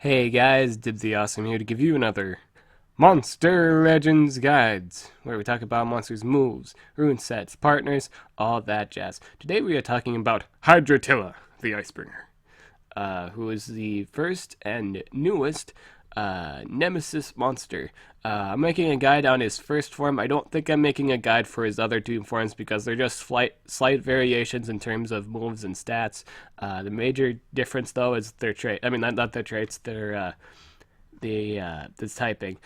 Hey guys, Dib the Awesome here to give you another Monster Legends Guides, where we talk about monsters' moves, rune sets, partners, all that jazz. Today we are talking about Hydratilla, the Icebringer, who is the first and newest Nemesis monster. I'm making a guide on his first form. I don't think I'm making a guide for his other two forms because they're just slight variations in terms of moves and stats. The major difference, though, is their trait. I mean, not their traits. Their the typing.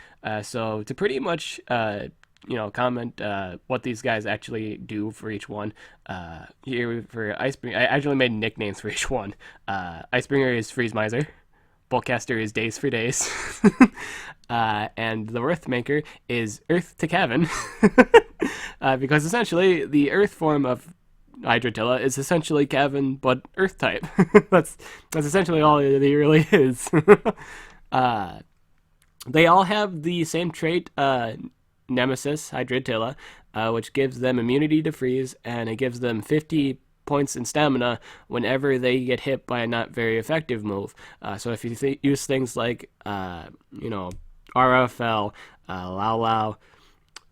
So to pretty much comment what these guys actually do for each one. Here for Icebringer, I actually made nicknames for each one. Icebringer is Freeze Miser. Boltcaster is Days for Days. And the Earthmaker is Earth to Kevin. Because essentially the Earth form of Hydratilla is essentially Kevin, but Earth type. that's essentially all he really is. uh, they all have the same trait, Nemesis, Hydratilla, which gives them immunity to freeze, and it gives them 50 points in stamina whenever they get hit by a not very effective move. So if you use things like, RFL, Lao Lao,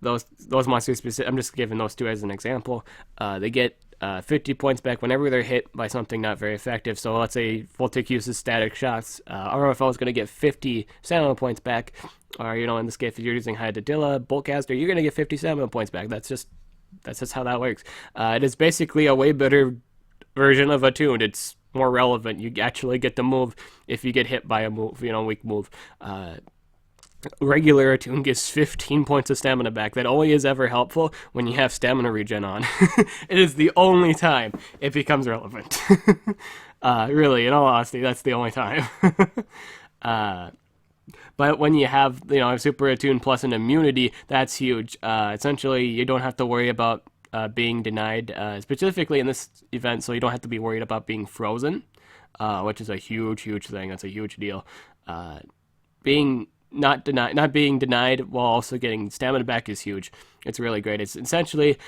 those monsters, I'm just giving those two as an example, they get 50 points back whenever they're hit by something not very effective. So let's say Voltic uses static shots. RFL is going to get 50 stamina points back. Or, in this case, if you're using Hydratilla, Boltcaster, you're going to get 50 stamina points back. That's just how that works. It is basically a way better version of Attuned. It's more relevant. You actually get the move if you get hit by a move, weak move. Regular Attune gives 15 points of stamina back. That only is ever helpful when you have stamina regen on. It is the only time it becomes relevant. Really, in all honesty, that's the only time. But when you have, Super Attune plus an immunity, that's huge. Essentially, you don't have to worry about being denied, specifically in this event, so you don't have to be worried about being frozen, which is a huge, huge thing. That's a huge deal. Being not being denied while also getting stamina back is huge. It's really great. It's essentially,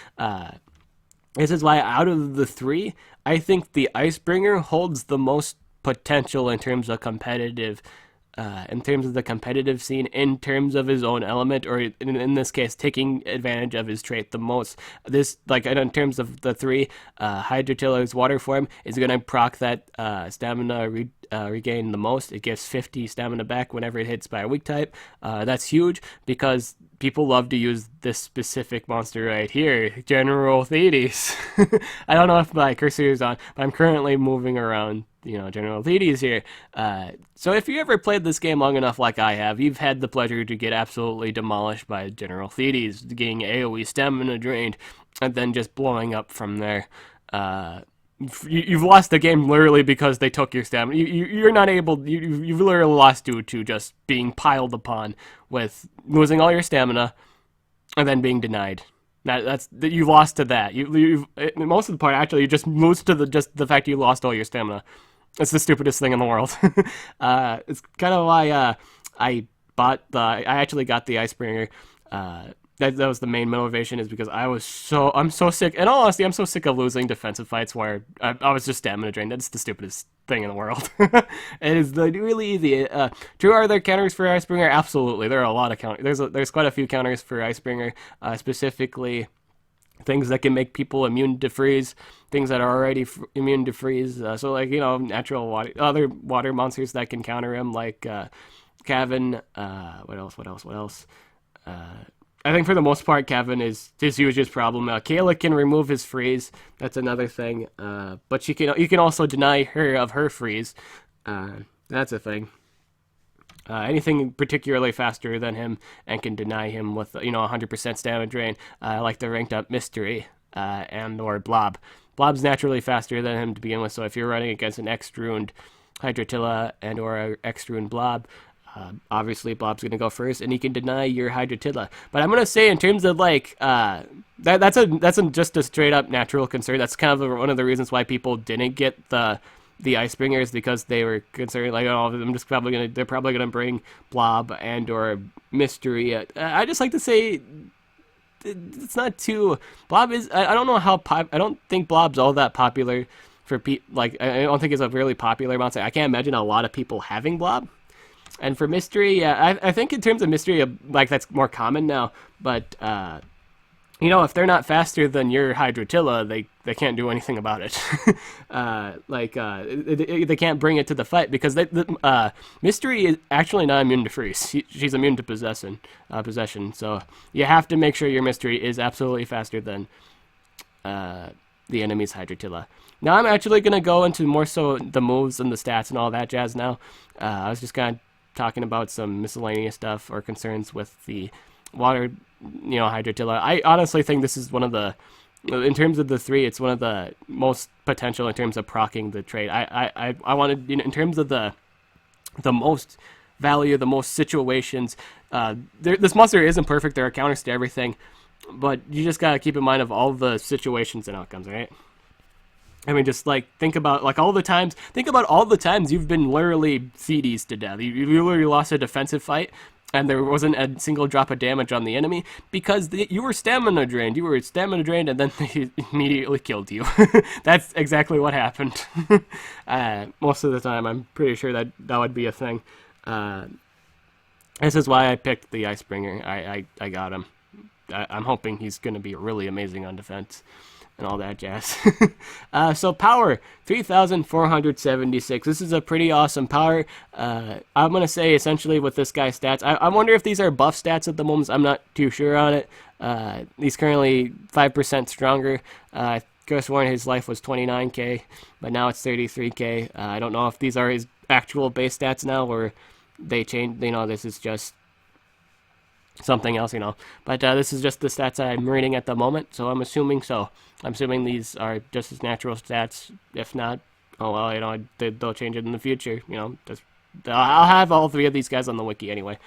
this is why out of the three, I think the Icebringer holds the most potential in terms of the competitive scene, in terms of his own element, or in this case, taking advantage of his trait the most. In terms of the three, Hydratilla's water form is going to proc that stamina regain the most. It gives 50 stamina back whenever it hits by a weak type. That's huge because people love to use this specific monster right here, General Thetis. I don't know if my cursor is on, but I'm currently moving around General Thetis here. So if you ever played this game long enough like I have, you've had the pleasure to get absolutely demolished by General Thetis, getting AoE stamina drained, and then just blowing up from there. You've lost the game literally because they took your stamina. You're not able. You've literally lost due to just being piled upon with losing all your stamina and then being denied. You lost to that. You've most of the part actually you just lose to the fact you lost all your stamina. It's the stupidest thing in the world. It's kind of why I actually got the Icebringer. That was the main motivation, is because I'm so sick. In all honesty, I'm so sick of losing defensive fights where I was just stamina drained. That's the stupidest thing in the world. It is really easy. Are there counters for Icebringer? Absolutely, there are a lot of counters. There's quite a few counters for Icebringer, specifically things that can make people immune to freeze, things that are already immune to freeze. Natural water, other water monsters that can counter him, like Kevin. What else? I think for the most part, Kevin is his hugest problem. Kayla can remove his freeze. That's another thing. But you can also deny her of her freeze. That's a thing. Anything particularly faster than him and can deny him with 100% stamina drain, like the ranked up Mystery and or Blob. Blob's naturally faster than him to begin with, so if you're running against an X-runed Hydratilla and or a X-runed Blob, obviously Blob's going to go first, and he can deny your Hydratilla. But I'm going to say, in terms of that's just a straight up natural concern. That's kind of one of the reasons why people didn't get the Icebringer, is because they were concerned, they're probably gonna bring Blob and or Mystery. I just like to say it's not too. Blob is. I don't know how I don't think Blob's all that popular for people. I don't think it's a really popular monster. I can't imagine a lot of people having Blob. And for mystery, yeah, I think in terms of mystery, like that's more common now. But you know, if they're not faster than your Hydratilla, they can't do anything about it. They can't bring it to the fight because Mystery is actually not immune to freeze. She's immune to possession. So you have to make sure your Mystery is absolutely faster than the enemy's Hydratilla. Now I'm actually gonna go into more so the moves and the stats and all that jazz. Now I was just kind of talking about some miscellaneous stuff or concerns with the water, Hydratilla. I honestly think this is one of the, in terms of the three, it's one of the most potential in terms of proccing the trait. I wanted, in terms of the most value, the most situations. This monster isn't perfect. There are counters to everything, but you just gotta keep in mind of all the situations and outcomes, right? I mean, just like think about all the times. Think about all the times you've been literally CDs to death. You literally lost a defensive fight, and there wasn't a single drop of damage on the enemy because you were stamina drained. You were stamina drained, and then they immediately killed you. That's exactly what happened. Most of the time, I'm pretty sure that would be a thing. This is why I picked the Icebringer. I got him. I'm hoping he's going to be really amazing on defense and all that jazz. So power, 3,476. This is a pretty awesome power. I'm going to say essentially with this guy's stats, I wonder if these are buff stats at the moment. I'm not too sure on it. He's currently 5% stronger. I could have sworn his life was 29k, but now it's 33k. I don't know if these are his actual base stats now or they changed. This is just something else, but this is just the stats I'm reading at the moment, so I'm assuming so. I'm assuming these are just his natural stats. If not, oh well, they'll change it in the future. I'll have all three of these guys on the wiki anyway.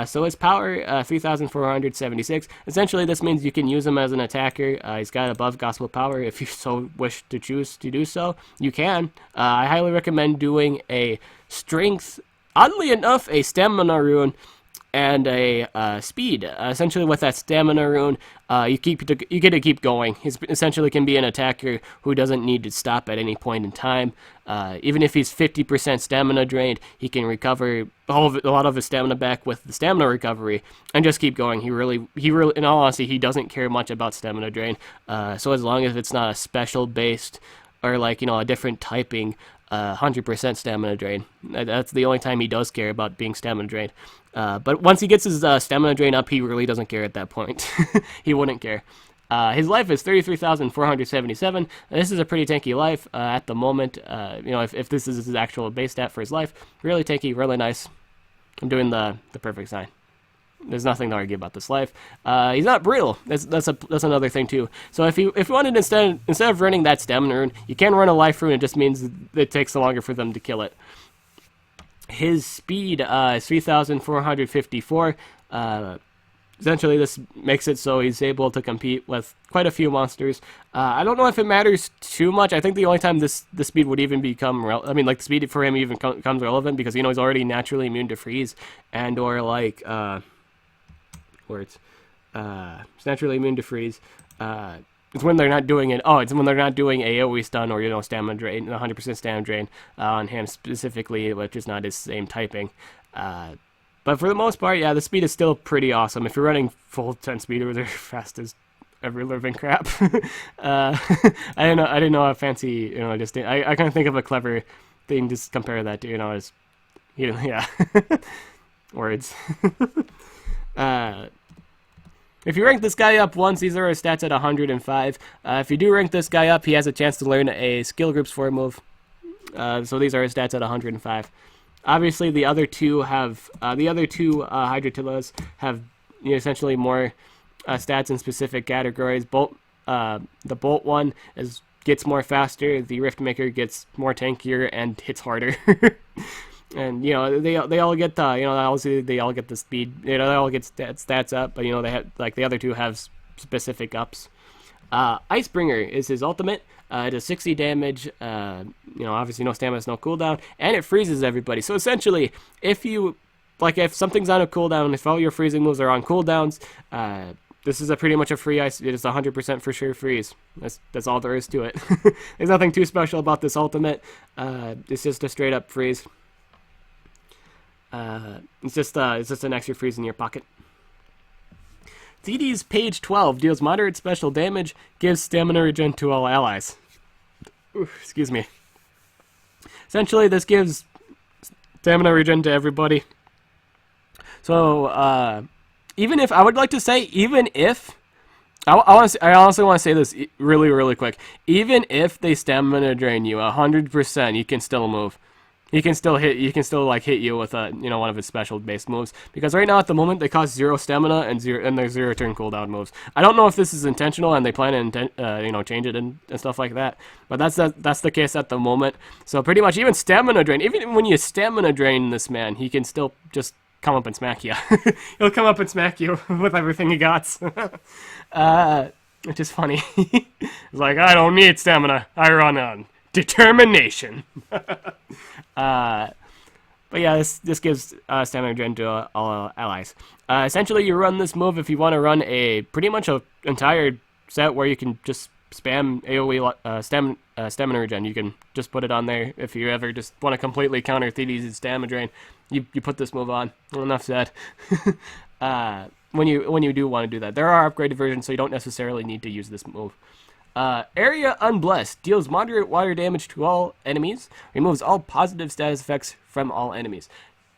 So his power, 3,476. Essentially, this means you can use him as an attacker. He's got above gospel power. If you so wish to choose to do so, you can. I highly recommend doing a strength. Oddly enough, a stamina rune and a speed. Essentially, with that stamina rune, you get to keep going. He essentially can be an attacker who doesn't need to stop at any point in time. Even if he's 50% stamina drained, he can recover a lot of his stamina back with the stamina recovery and just keep going. He really, in all honesty, he doesn't care much about stamina drain. So as long as it's not a special based or a different typing, 100% stamina drain. That's the only time he does care about being stamina drained. But once he gets his stamina drain up, he really doesn't care at that point. He wouldn't care. His life is 33,477. This is a pretty tanky life at the moment. If this is his actual base stat for his life, really tanky, really nice. I'm doing the perfect sign. There's nothing to argue about this life. He's not brittle. That's another thing too. So if you wanted instead of running that stamina rune, you can run a life rune. It just means it takes longer for them to kill it. His speed is 3,454. Essentially, this makes it so he's able to compete with quite a few monsters. I don't know if it matters too much. I think the only time the speed would even become the speed for him even becomes relevant because he's already naturally immune to freeze and or it's naturally immune to freeze. It's when they're not doing it. It's when they're not doing AoE stun or stamina drain, 100% stamina drain on him specifically, which is not his same typing. But for the most part, yeah, the speed is still pretty awesome. If you're running full 10 speed, they're fast as every living crap. I didn't know how fancy. I kind of think of a clever thing to compare that to. As yeah, words. If you rank this guy up once, these are his stats at 105. If you do rank this guy up, he has a chance to learn a skill groups 4 move. So these are his stats at 105. Obviously, the other two Hydratillas have essentially more stats in specific categories. The Bolt one gets more faster. The Riftmaker gets more tankier and hits harder. And they all get obviously they all get the speed, they all get stats up, but they have the other two have specific ups. Icebringer is his ultimate. It does 60 damage. Obviously no stamina, no cooldown, and it freezes everybody. So essentially, if something's on a cooldown, if all your freezing moves are on cooldowns, this is pretty much a free ice. It is 100% for sure freeze. That's all there is to it. There's nothing too special about this ultimate. It's just a straight up freeze. It's just an extra freeze in your pocket. Thedes page 12 deals moderate special damage, gives stamina regen to all allies. Ooh, excuse me. Essentially, this gives stamina regen to everybody. So, even if, I would like to say, even if, I honestly want to say this really, really quick. Even if they stamina drain you 100%, you can still move. He can still hit you with one of his special based moves, because right now at the moment they cost 0 stamina and they're 0 turn cooldown moves. I don't know if this is intentional and they plan to change it and stuff like that, but that's the case at the moment. So pretty much even stamina drain, even when you stamina drain this man, he can still just come up and smack you. He'll come up and smack you with everything he got. Which is funny. He's like, I don't need stamina, I run on determination. But yeah, this gives stamina regen to all allies. Essentially, you run this move if you want to run pretty much an entire set where you can just spam AoE stamina regen. You can just put it on there if you ever just want to completely counter Thedes' stamina drain. You put this move on. Well, enough said. When you do want to do that, there are upgraded versions, so you don't necessarily need to use this move. Area Unblessed deals moderate water damage to all enemies, removes all positive status effects from all enemies.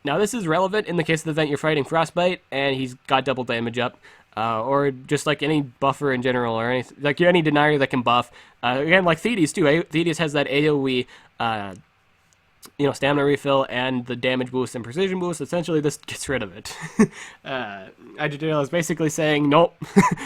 Now this is relevant in the case of the event you're fighting Frostbite and he's got double damage up, or just like any buffer in general, or any denier that can buff. Again, like Thedes too. Thedes has that AoE stamina refill and the damage boost and precision boost. Essentially, this gets rid of it. Hydratilla is basically saying, nope,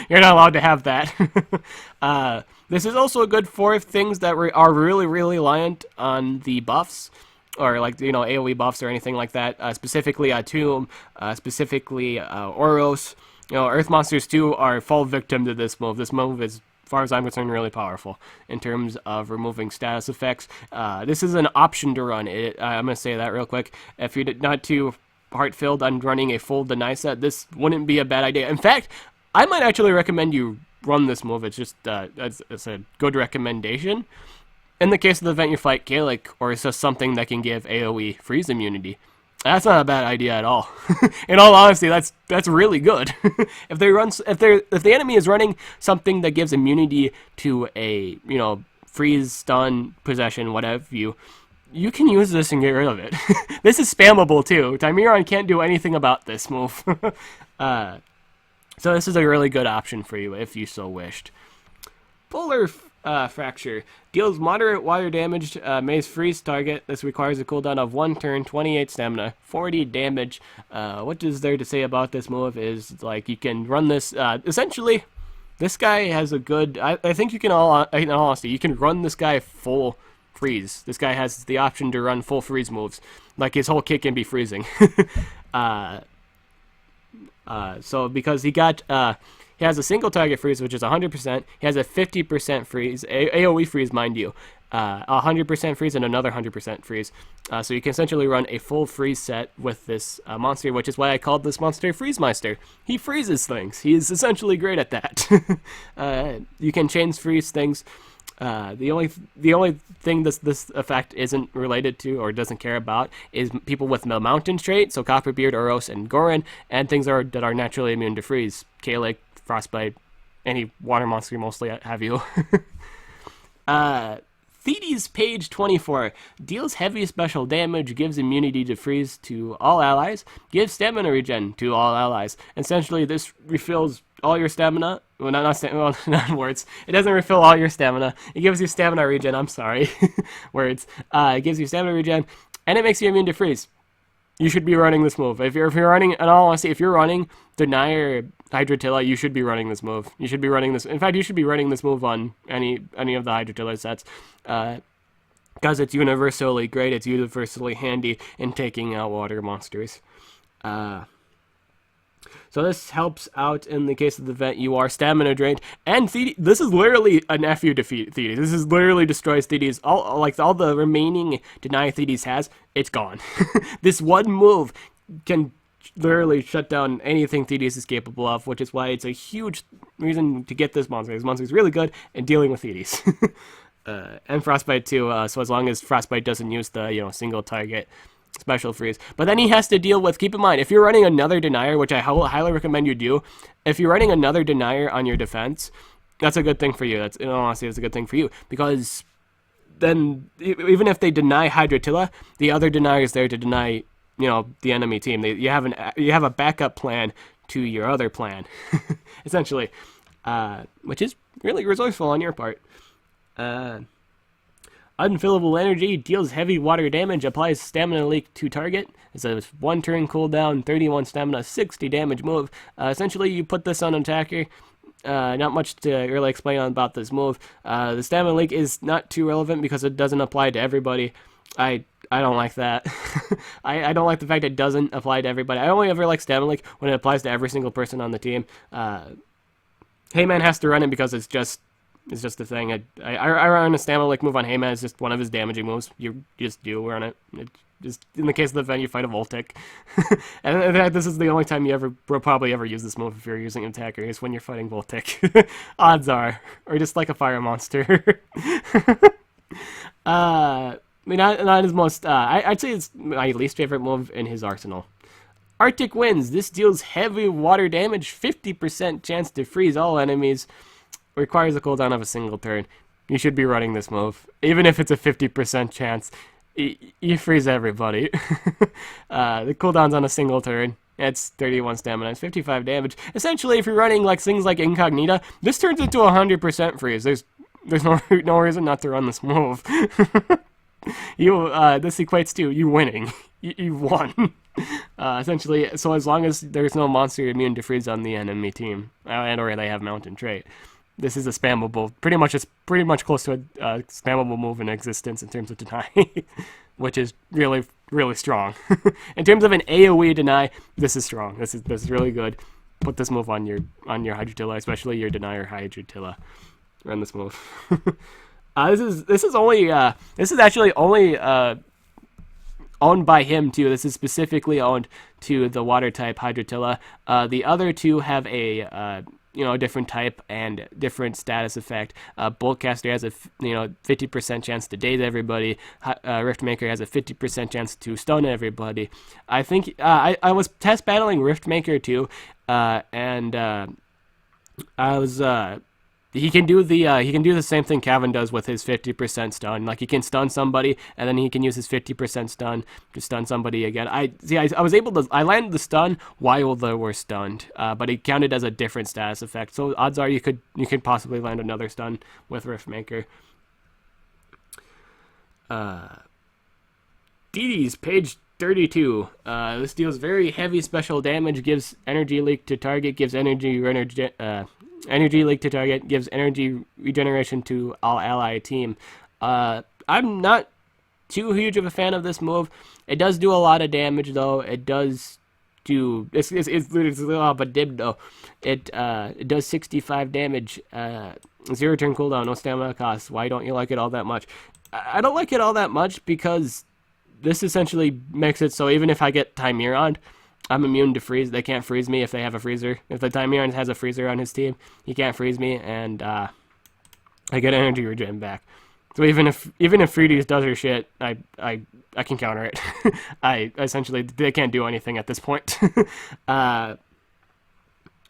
you're not allowed to have that. This is also good for things that are really, really reliant on the buffs, or like, AoE buffs or anything like that. Specifically, Tomb, specifically, Oros. Earth monsters too fall victim to this move. This move is, as far as I'm concerned, really powerful in terms of removing status effects. This is an option to run. I'm going to say that real quick. If you're not too heart-filled on running a full deny set, this wouldn't be a bad idea. In fact, I might actually recommend you run this move. It's just it's a good recommendation. In the case of the event you fight Kalik, or it's just something that can give AoE freeze immunity, that's not a bad idea at all. In all honesty, that's really good. If the enemy is running something that gives immunity to a freeze, stun, possession, whatever you can use this and get rid of it. This is spammable too. Timiron can't do anything about this move. So this is a really good option for you if you so wished. Polar Fracture deals moderate water damage, maze freeze target. This requires a cooldown of 1 turn, 28 stamina, 40 damage. What is there to say about this move is, like, you can run this, essentially, this guy has a good, I think you can, in all honesty, you can run this guy full freeze. This guy has the option to run full freeze moves. Like, his whole kit can be freezing. So because he has a single target freeze, which is 100%. He has a 50% freeze, AoE freeze, mind you. 100% freeze and another 100% freeze. So you can essentially run a full freeze set with this monster, which is why I called this monster Freeze Meister. He freezes things. He is essentially great at that. You can chains freeze things. The only thing this effect isn't related to or doesn't care about is people with the mountain trait, so Copperbeard, Uros, and Gorin, and things that are naturally immune to freeze. Kalik, Frostbite, any water monster mostly have you. Thedes page 24 deals heavy special damage, gives immunity to freeze to all allies, gives stamina regen to all allies. Essentially, this refills all your stamina. Well, not words. It doesn't refill all your stamina. It gives you stamina regen. I'm sorry, words. It gives you stamina regen, and it makes you immune to freeze. You should be running this move. If you're running, and all honesty, if you're running Denier Hydratilla, you should be running this move. You should be running this. In fact, you should be running this move on any of the Hydratilla sets, because it's universally great. It's universally handy in taking out water monsters. So this helps out in the case of the event you are stamina drained, and this is literally an FU defeat Thedes. This is literally destroys Thedes. All the remaining deny Thedes has, it's gone. This one move can literally shut down anything Thedes is capable of, which is why it's a huge reason to get this monster. This monster is really good at dealing with Thedes. And Frostbite too, so as long as Frostbite doesn't use the single target special freeze. But then he has to deal with, keep in mind, if you're running another denier, which I highly recommend you do, if you're running another denier on your defense, that's a good thing for you. That's, in all honesty, that's a good thing for you, because then even if they deny Hydratilla, the other denier is there to deny, the enemy team. You have a backup plan to your other plan, essentially, which is really resourceful on your part. Unfillable energy deals heavy water damage, applies stamina leak to target. It's a 1 turn cooldown, 31 stamina, 60 damage move. Essentially, you put this on an attacker. Not much to really explain about this move. The stamina leak is not too relevant because it doesn't apply to everybody. I don't like that. I don't like the fact it doesn't apply to everybody. I only ever like stamina leak when it applies to every single person on the team. Heyman has to run it because it's just the thing. I run a stamina leak move on Heyman. It's just one of his damaging moves. You just do run it. Just in the case of the event, you fight a Voltic. And this is the only time you will probably ever use this move if you're using an attacker, is when you're fighting Voltic. Odds are. Or just like a fire monster. Not his most, I'd say it's my least favorite move in his arsenal. Arctic Winds. This deals heavy water damage, 50% chance to freeze all enemies, requires a cooldown of a single turn. You should be running this move. Even if it's a 50% chance, you freeze everybody. The cooldown's on a single turn. It's 31 stamina. It's 55 damage. Essentially, if you're running like things like Incognita, this turns into 100% freeze. There's no reason not to run this move. This equates to you winning. You won. Essentially, so as long as there's no monster immune to freeze on the enemy team, or they have mountain trait, this is a spammable, pretty much close to a spammable move in existence in terms of deny, which is really, really strong. In terms of an AoE deny, this is strong. This is really good. Put this move on your Hydratilla, especially your denier Hydratilla. Run this move. This is actually only owned by him too. This is specifically owned to the water type Hydratilla. The other two have a different type and different status effect. Boltcaster has a 50% chance to daze everybody. Riftmaker has a 50% chance to stun everybody. I think I was test battling Riftmaker too, and I was. He can do the same thing Cavan does with his 50% stun. Like, he can stun somebody, and then he can use his 50% stun to stun somebody again. I landed the stun while they were stunned, but it counted as a different status effect. So odds are you could possibly land another stun with Riftmaker. DD's page 32. This deals very heavy special damage, gives energy leak to target, gives energy leak to target, gives energy regeneration to all ally team. I'm not too huge of a fan of this move. It does do a lot of damage though. It does do it's a little of a dib though. It does 65 damage. 0 turn cooldown, no stamina cost. Why don't you like it all that much? I don't like it all that much because this essentially makes it so even if I get Timeron, I'm immune to freeze. They can't freeze me if they have a freezer. If the Timeron has a freezer on his team, he can't freeze me, and I get energy regen back. So even if Freedies does her shit, I can counter it. I essentially, they can't do anything at this point.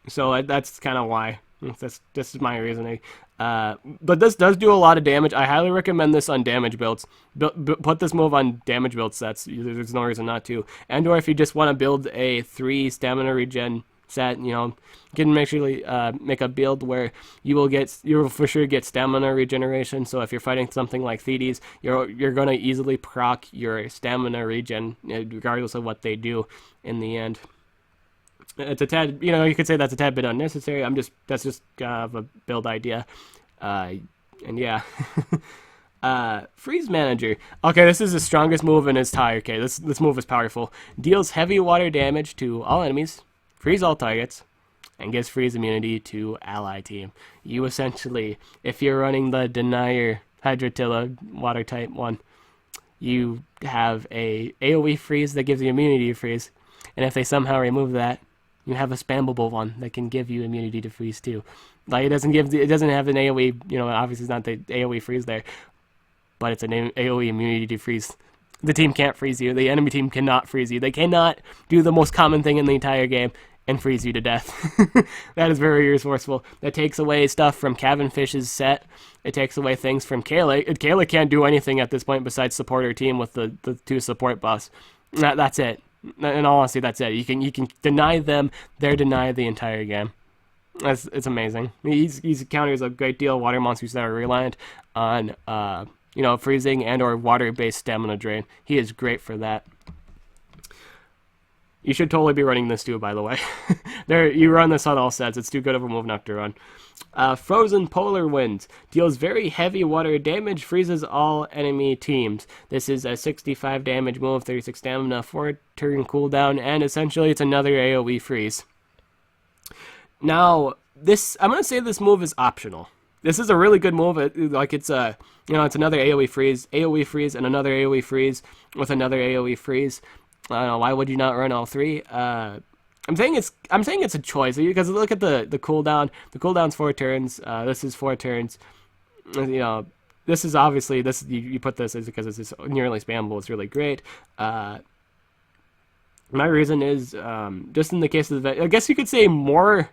So that's kind of why. This is my reasoning. But this does do a lot of damage. I highly recommend this on damage builds. Put this move on damage build sets. There's no reason not to. And or if you just want to build a 3 stamina regen set, you can actually make a build where you will for sure get stamina regeneration. So if you're fighting something like Thedes, you're gonna easily proc your stamina regen regardless of what they do in the end. It's a tad, you could say that's a tad bit unnecessary. That's just kind of a build idea. And yeah. Freeze Manager. Okay, this is the strongest move in his tire. Okay, this move is powerful. Deals heavy water damage to all enemies, freeze all targets, and gives freeze immunity to ally team. You essentially, if you're running the Denier Hydratilla water type one, you have a AoE freeze that gives you immunity to freeze. And if they somehow remove that, you have a spammable one that can give you immunity to freeze too. Like, it doesn't have an AoE, obviously it's not the AoE freeze there, but it's an AoE immunity to freeze. The team can't freeze you. The enemy team cannot freeze you. They cannot do the most common thing in the entire game and freeze you to death. That is very resourceful. That takes away stuff from Cavenfish's set. It takes away things from Kayla. Kayla can't do anything at this point besides support her team with the 2 support buffs. That's it. In all honesty, that's it. You can deny them. They're denied the entire game. It's amazing. He counters a great deal of water monsters that are reliant on freezing and or water-based stamina drain. He is great for that. You should totally be running this too, by the way. You run this on all sets. It's too good of a move not to run. Frozen Polar Winds. Deals very heavy water damage, freezes all enemy teams. This is a 65 damage move, 36 stamina, 4-turn cooldown, and essentially it's another AoE freeze. Now, I'm going to say this move is optional. This is a really good move. It's another AoE freeze, and another AoE freeze with another AoE freeze. I don't know, why would you not run all 3? I'm saying it's a choice because look at the cooldown. The cooldown's 4 turns. This is 4 turns. This is obviously you put this because it's just nearly spammable. It's really great. My reason is just in the case of the I guess you could say more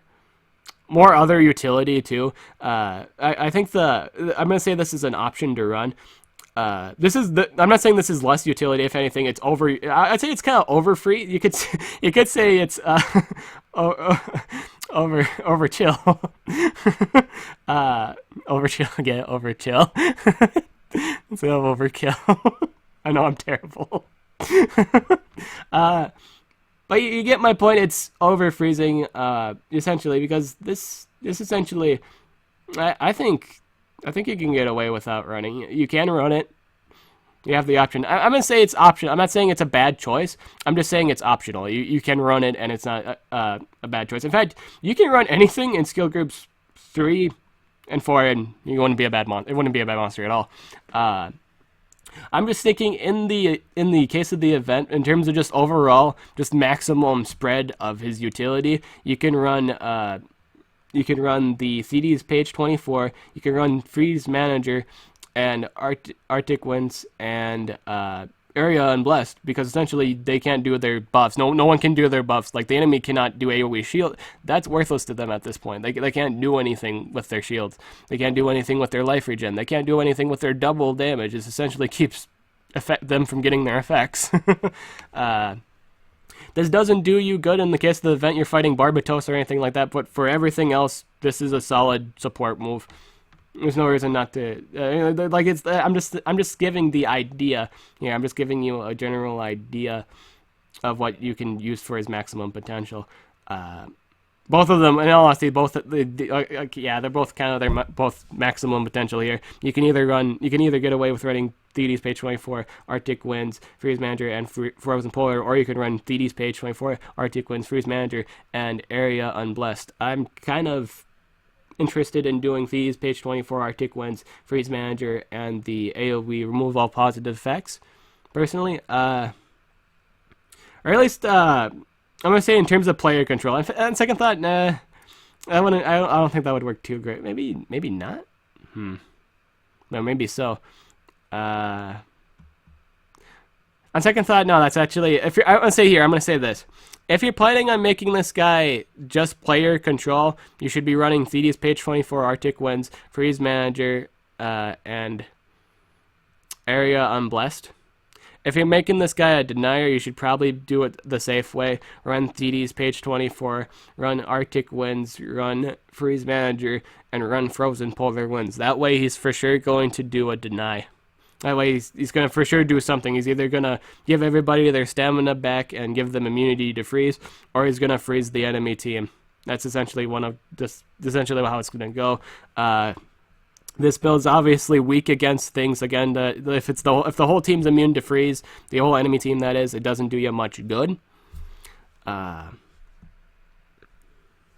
other utility too. I think I'm gonna say this is an option to run. I'm not saying this is less utility. If anything, it's over. I'd say it's kind of over free. You could say it's over chill. Overchill again. Overchill. Instead of overkill. I know I'm terrible. But you get my point. It's over freezing, essentially, because this essentially, I think you can get away without running. You can run it. You have the option. I'm gonna say it's optional. I'm not saying it's a bad choice. I'm just saying it's optional. You can run it, and it's not a bad choice. In fact, you can run anything in skill groups 3 and 4, and you wouldn't be a bad monster. It wouldn't be a bad monster at all. I'm just thinking in the case of the event, in terms of just overall, just maximum spread of his utility, you can run the CD's page 24. You can run Freeze Manager and Arctic Winds and Area Unblessed, because essentially they can't do their buffs. No one can do their buffs. Like, the enemy cannot do AoE shield. That's worthless to them at this point. They can't do anything with their shields. They can't do anything with their life regen. They can't do anything with their double damage. It essentially keeps them from getting their effects. This doesn't do you good in the case of the event you're fighting Barbatos or anything like that, but for everything else, this is a solid support move. There's no reason not to. I'm just giving the idea here. I'm just giving you a general idea of what you can use for his maximum potential. Both of them, in all honesty, they're both kind of both maximum potential here. You can either get away with running Thedes page 24, Arctic Winds, Freeze Manager, and Frozen Polar, or you can run Thedes page 24, Arctic Winds, Freeze Manager, and Area Unblessed. I'm kind of interested in doing Thedes page 24, Arctic Winds, Freeze Manager, and the AoE remove all positive effects, personally. Or at least, I'm gonna say in terms of player control. And second thought, nah, I don't think that would work too great. Maybe not. No, maybe so. On second thought, no. That's actually, I'm gonna say this. If you're planning on making this guy just player control, you should be running Thedes page 24, Arctic Winds, Freeze Manager, and Area Unblessed. If you're making this guy a denier, you should probably do it the safe way. Run Thedes page 24, run Arctic Winds, run Freeze Manager, and run Frozen Polar Winds. That way he's for sure going to do a deny. That way he's going to for sure do something. He's either going to give everybody their stamina back and give them immunity to freeze, or he's going to freeze the enemy team. That's essentially how it's going to go. This build's obviously weak against things. Again, if the whole team's immune to freeze, the whole enemy team that is, it doesn't do you much good.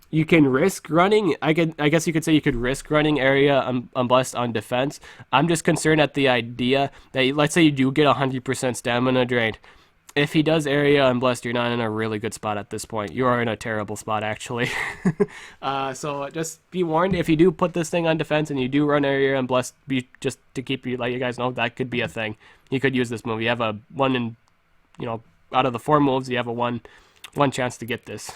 You can risk running. I guess you could say you could risk running Area Unblessed on defense. I'm just concerned at the idea that, let's say you do get 100% stamina drained. if he does area and blessed, you're not in a really good spot at this point. You are in a terrible spot, actually. So just be warned, if you do put this thing on defense and you do run area and blessed, just to let you guys know, that could be a thing. You could use this move. You have a 1 in, out of the 4 moves, you have a one chance to get this.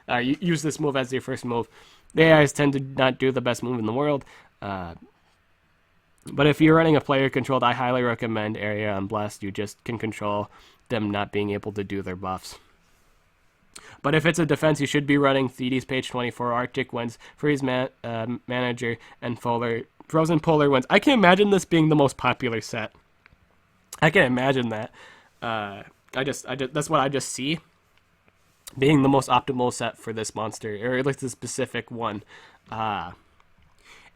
You use this move as your first move. The AIs tend to not do the best move in the world. But if you're running a player controlled, I highly recommend area and blessed. You just can control them not being able to do their buffs. But if it's a defense, you should be running Thetis Page 24, Arctic Winds, Freeze Manager, and Frozen Polar Winds. I can imagine this being the most popular set. I can imagine that. That's what I just see being the most optimal set for this monster, or at least the specific one.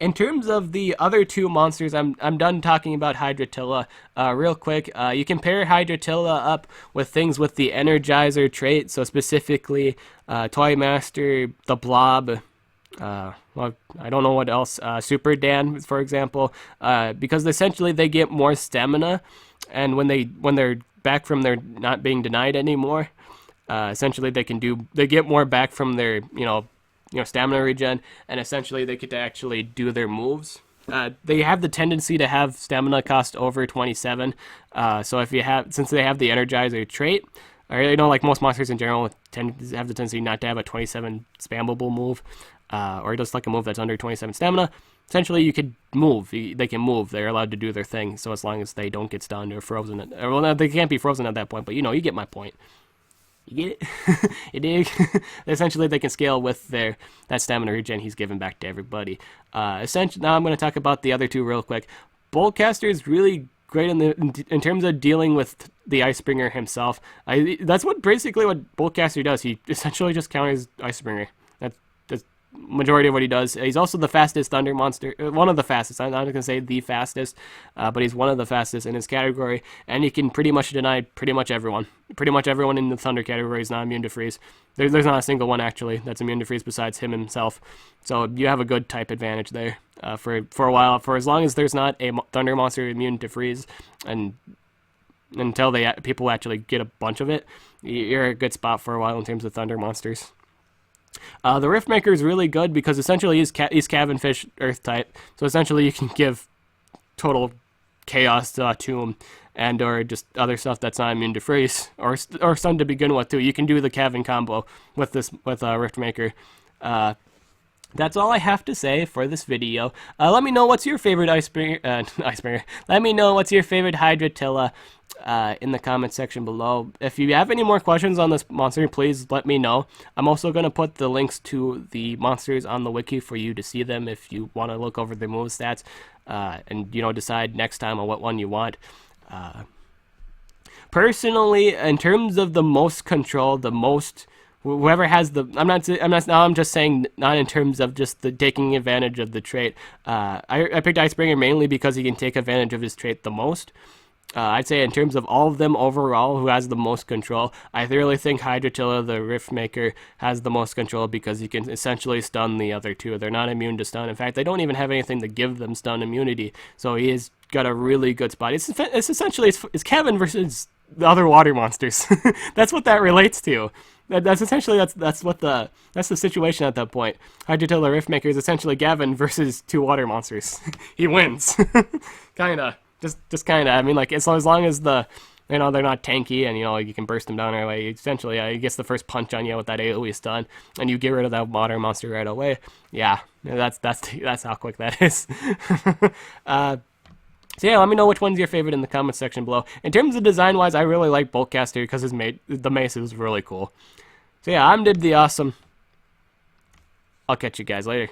In terms of the other 2 monsters, I'm done talking about Hydratilla. Real quick, you can pair Hydratilla up with things with the Energizer trait, so specifically Toy Master, the Blob, well, I don't know what else, Super Dan, for example, because essentially they get more stamina, and when they're back from their not being denied anymore, essentially they get more back from their stamina regen, and essentially they get to actually do their moves. They have the tendency to have stamina cost over 27. So since they have the Energizer trait, or like most monsters in general have the tendency not to have a 27 spammable move, or just like a move that's under 27 stamina. Essentially, you could move. They can move. They're allowed to do their thing. So as long as they don't get stunned or frozen, well, they can't be frozen at that point. But you get my point. You get it? You dig? Essentially, they can scale with that stamina regen he's given back to everybody. Essentially, now I'm going to talk about the other 2 real quick. Boltcaster is really great in terms of dealing with the Icebringer himself. That's basically what Boltcaster does. He essentially just counters Icebringer. That's majority of what he does. He's also the fastest Thunder monster, one of the fastest. I'm not going to say the fastest, but he's one of the fastest in his category, and he can pretty much deny pretty much everyone. Pretty much everyone in the Thunder category is not immune to freeze. There's not a single one actually that's immune to freeze besides him himself. So you have a good type advantage there for a while, for as long as there's not a Thunder monster immune to freeze, and until people actually get a bunch of it, you're a good spot for a while in terms of Thunder monsters. The Riftmaker is really good because essentially he's Cavenfish Earth type, so essentially you can give total chaos to him, and or just other stuff that's not immune to freeze or stun to begin with too. You can do the Caven combo with Riftmaker. That's all I have to say for this video. Let me know what's your favorite Icebringer. Let me know what's your favorite Hydratilla in the comment section below. If you have any more questions on this monster, please let me know. I'm also going to put the links to the monsters on the wiki for you to see them if you want to look over the move stats and decide next time on what one you want. Personally, in terms of the most control, whoever has I'm just saying, not in terms of just the taking advantage of the trait. I picked Icebringer mainly because he can take advantage of his trait the most. I'd say in terms of all of them overall, who has the most control, I really think Hydratilla, the Riftmaker, has the most control because he can essentially stun the other 2. They're not immune to stun. In fact, they don't even have anything to give them stun immunity. So he has got a really good spot. It's essentially Kevin versus the other water monsters. That's what that relates to. That's the situation at that point. Hydratilla Riftmaker is essentially Gavin versus 2 water monsters. He wins. Kinda. Just kinda. I mean, like, as long as they're not tanky and you can burst them down right away. Essentially, he gets the first punch on you with that AoE stun, and you get rid of that water monster right away. Yeah, that's how quick that is. So yeah, let me know which one's your favorite in the comments section below. In terms of design-wise, I really like Boltcaster because the mace is really cool. So yeah, I'm Did the Awesome. I'll catch you guys later.